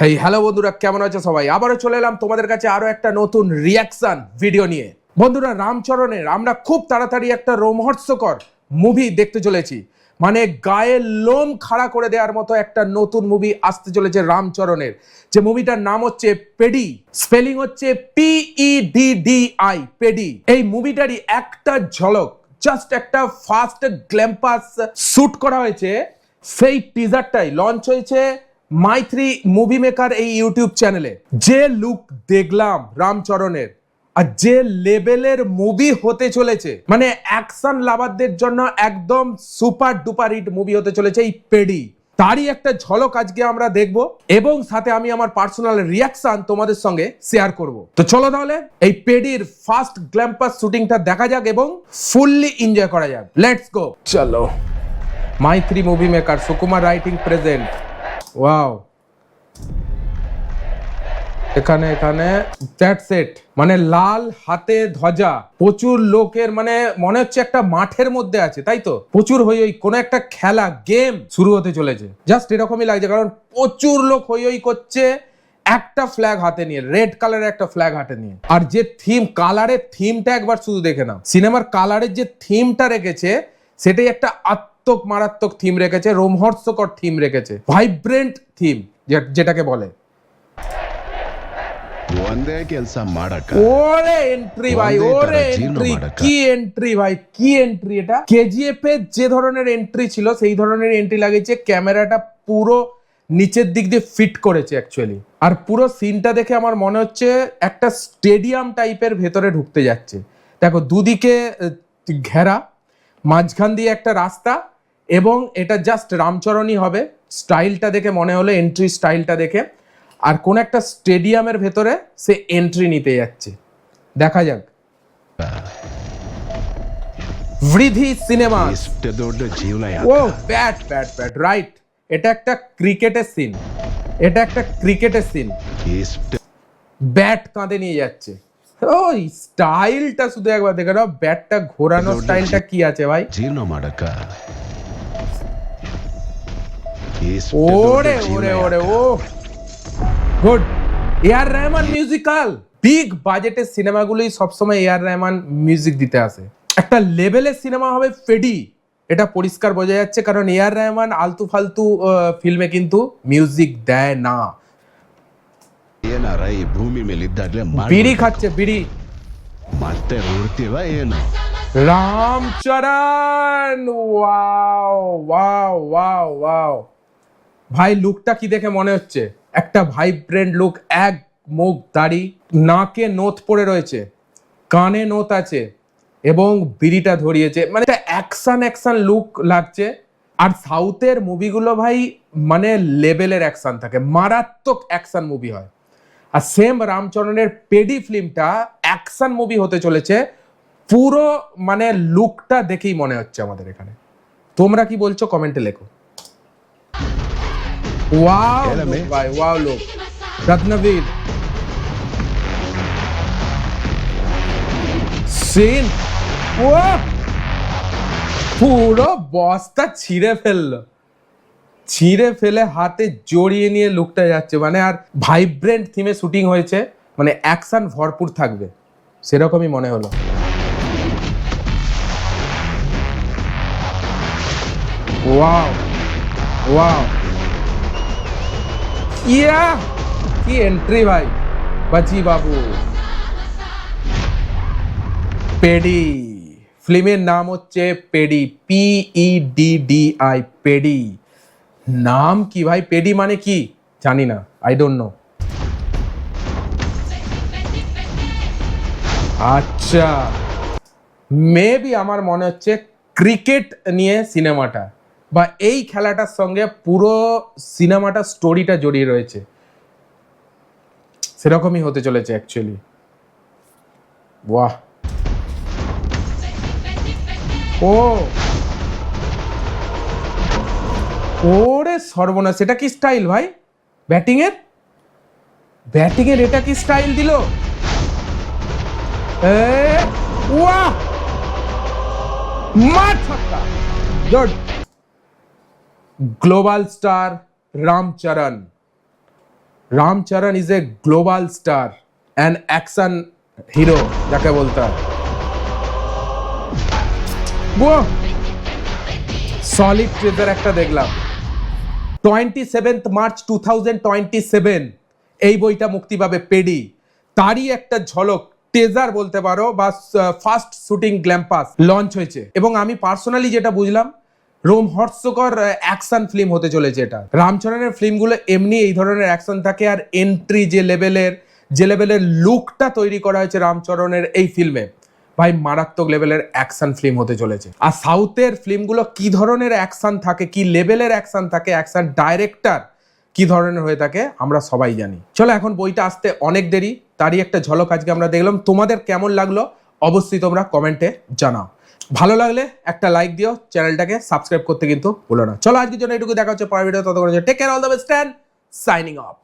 Hey hello বন্ধুরা, কেমন আছো সবাই? আবারও চলে এলাম তোমাদের কাছে আরো একটা নতুন রিয়াকশন ভিডিও নিয়ে। বন্ধুরা, রামচরণের আমরা খুব তাড়াতাড়ি একটা রোমহর্ষকর মুভি দেখতে চলেছি। মানে গায়ের লোম খাড়া করে দেওয়ার মতো একটা নতুন মুভি আসতে চলেছে রামচরণের, যে মুভিটার নাম হচ্ছে পেডি। স্পেলিং হচ্ছে PEDDI, পেডি। এই মুভিটারই একটা ঝলক, জাস্ট একটা ফার্স্ট গ্ল্যাম্পাস শুট করা হয়েছে। সেই টিজারটাই লঞ্চ হয়েছে মাই3 মুভি মেকার এই ইউটিউব চ্যানেলে। যে লুক দেখলাম রামচরণের, আর যে লেভেলের মুভি হতে চলেছে, মানে অ্যাকশন লাভারদের জন্য একদম সুপার ডুপার হিট মুভি হতে চলেছে এই পেডি। তারই একটা ঝলক আজকে আমরা দেখব, এবং সাথে আমি আমার পার্সোনাল রিয়াকশন তোমাদের সঙ্গে শেয়ার করব। তো চলো তাহলে এই পেডির ফার্স্ট গ্ল্যাম্পাস শুটিংটা দেখা যাক এবং ফুললি এনজয় করা যাক। Let's go. চলো, মাই3 movie maker, Sukumar writing present. Wow, এখানে দ্যাটস ইট। মানে লাল হাতে ধ্বজা, প্রচুর লোকের, মানে মনে হচ্ছে একটা মাঠের মধ্যে আছে, তাই তো? প্রচুর হই কোনো একটা খেলা গেম শুরু হতে চলেছে, জাস্ট এরকমই লাগছে, কারণ প্রচুর লোক হই করছে একটা ফ্ল্যাগ হাতে নিয়ে, রেড কালারের একটা ফ্ল্যাগ হাতে নিয়ে। আর যে থিম, কালারের থিমটা একবার শুধু দেখে নাও। সিনেমার কালারের যে থিমটা রেখেছে, সেটাই একটা মারাত্মক থিম রেখেছে, রোমহর্ষকর থিম রেখেছে, ভাইব্রেন্ট থিম যেটাকে বলে। ಒಂದೇ ಕೆಲಸ ಮಾಡಕ ওরে এন্ট্রি ভাই, ওরে এন্ট্রি, কি এন্ট্রি ভাই, কি এন্ট্রি! এটা কেজিএফ এর যে ধরনের এন্ট্রি ছিল সেই ধরনের এন্ট্রি লাগিয়েছে। ক্যামেরাটা পুরো নিচের দিক দিয়ে ফিট করেছে অ্যাকচুয়ালি। আর পুরো সিনটা দেখে আমার মনে হচ্ছে একটা স্টেডিয়াম টাইপের ভেতরে ঢুকতে যাচ্ছে। দেখো, দুদিকে ঘেরা, মাঝখান দিয়ে একটা রাস্তা, এবং এটা জাস্ট রামচরণই হবে। স্টাইলটা দেখে মনে হলো, এন্ট্রি স্টাইলটা দেখে, আর কোন একটা স্টেডিয়ামের ভেতরে সে এন্ট্রি নিতে যাচ্ছে। দেখা যাক। বৃদ্ধি সিনেমা। ಇಷ್ಟ ದೊಡ್ಡ ಜೀವನ ও ব্যাট ব্যাট ব্যাট, রাইট। এটা একটা ক্রিকেটের সিন, এটা একটা ক্রিকেটের সিন। ಇಷ್ಟ ব্যাট কাঁধে নিয়ে যাচ্ছে। ওই স্টাইলটা শুধু একবার দেখে নাও, ব্যাটটা ঘোরানোর স্টাইলটা কি আছে ভাই। ಜೀವನ ಮಾಡಕ ওরে ওরে ওরে, oh good. A R Rahman musical. Big বাজেটের সিনেমাগুলোই সবসময় এআর রহমান মিউজিক দিতে আসে। একটা লেভেলের সিনেমা হবে পেডি, এটা পরিষ্কার বোঝা যাচ্ছে, কারণ এআর রহমান আলতু ফালতু ফিল্মে কিন্তু মিউজিক দেয় না। ಏನಾರ ಈ ಭೂಮಿ ಮೇಲೆ ಇದ್ದಾಗ್ಲೇ বিড়ি খাচ্ছে, বিড়ি। ಮತ್ತೆ ಹುಡ್ತೀವ ಏನು Ram Charan, wow wow wow wow. ভাই, লুকটা কি দেখে মনে হচ্ছে? একটা ভাইব্রেন্ট লুক, এক মুখ দাড়ি, নাকে নোত পড়ে রয়েছে, কানে নোত আছে, এবং বিড়িটা ধরিয়েছে। মানে একটা অ্যাকশন লুক লাগছে। আর সাউথের মুভিগুলো ভাই মানে লেভেলের অ্যাকশন থাকে, মারাত্মক অ্যাকশন মুভি হয়। আর সেম রামচরণের পেডি ফিল্মটা অ্যাকশন মুভি হতে চলেছে। পুরো মানে লুকটা দেখেই মনে হচ্ছে আমাদের এখানে। তোমরা কি বলছো কমেন্টে লেখো। ওয়াও লোক ভাই, ওয়াও লোক। রত্নবীর সিন, ও পুরো বস্তা ছিঁড়ে ফেললো, ছিঁড়ে ফেলে হাতে জড়িয়ে নিয়ে লুকটা যাচ্ছে। মানে আর ভাইব্রেন্ট থিমে শুটিং হয়েছে, মানে অ্যাকশন ভরপুর থাকবে, সেরকমই মনে হলো। ওয়াও ওয়াও, ইয়া কি এন্ট্রি ভাই, বাজি বাবু। পেডি ফিল্মের নাম হচ্ছে পেডি, PEDDI, পেডি। নাম কি ভাই? পেডি মানে কি জানি না, আই ডোন্ট নো। আচ্ছা, মেবি আমার মনে হচ্ছে ক্রিকেট নিয়ে সিনেমাটা, বা এই খেলাটার সঙ্গে পুরো সিনেমাটা স্টোরিটা জড়িয়ে রয়েছে, সেরকমই হতে চলেছে অ্যাকচুয়ালি। বাহ, ও ওরে সর্বনাশ, এটা কি স্টাইল ভাই? ব্যাটিং এর এটা কি স্টাইল দিল? ওয়াহ, মার ছক্কা, good. Global star Ram Charan, Ram Charan is a global star and action hero যাকে বলতে হয়। সলিড ট্রেজার একটা দেখলাম। 27 মার্চ 2027 এই বইটা মুক্তি পাবে পেডি। তারই একটা ঝলক টেজার বলতে পারো বা ফার্স্ট শুটিং গ্ল্যাম্পাস লঞ্চ হয়েছে, এবং আমি পার্সোনালি যেটা বুঝলাম রোমহর্ষকর অ্যাকশন ফিল্ম হতে চলেছে এটা। রামচরণের ফিল্মগুলো এমনি এই ধরনের অ্যাকশন থাকে, আর এন্ট্রি যে লেভেলের লুকটা তৈরি করা হয়েছে রামচরণের এই ফিল্মে, ভাই মারাত্মক লেভেলের অ্যাকশন ফিল্ম হতে চলেছে। আর সাউথের ফিল্মগুলো কি ধরনের অ্যাকশন থাকে, কি লেভেলের অ্যাকশন থাকে, অ্যাকশন ডাইরেক্টর কি ধরনের হয়ে থাকে আমরা সবাই জানি। চলো এখন বইটা আসতে অনেক দেরি, তারই একটা ঝলক আজকে আমরা দেখলাম। তোমাদের কেমন লাগলো অবশ্যই তোমরা কমেন্টে জানাও। ভালো লাগলে একটা লাইক দিও, চ্যানেলটাকে সাবস্ক্রাইব করতে কিন্তু ভুলো না। চলো আজকের জন্য এটুকু, দেখা হচ্ছে পরের ভিডিও, ততক্ষণ take care, all the best and signing of.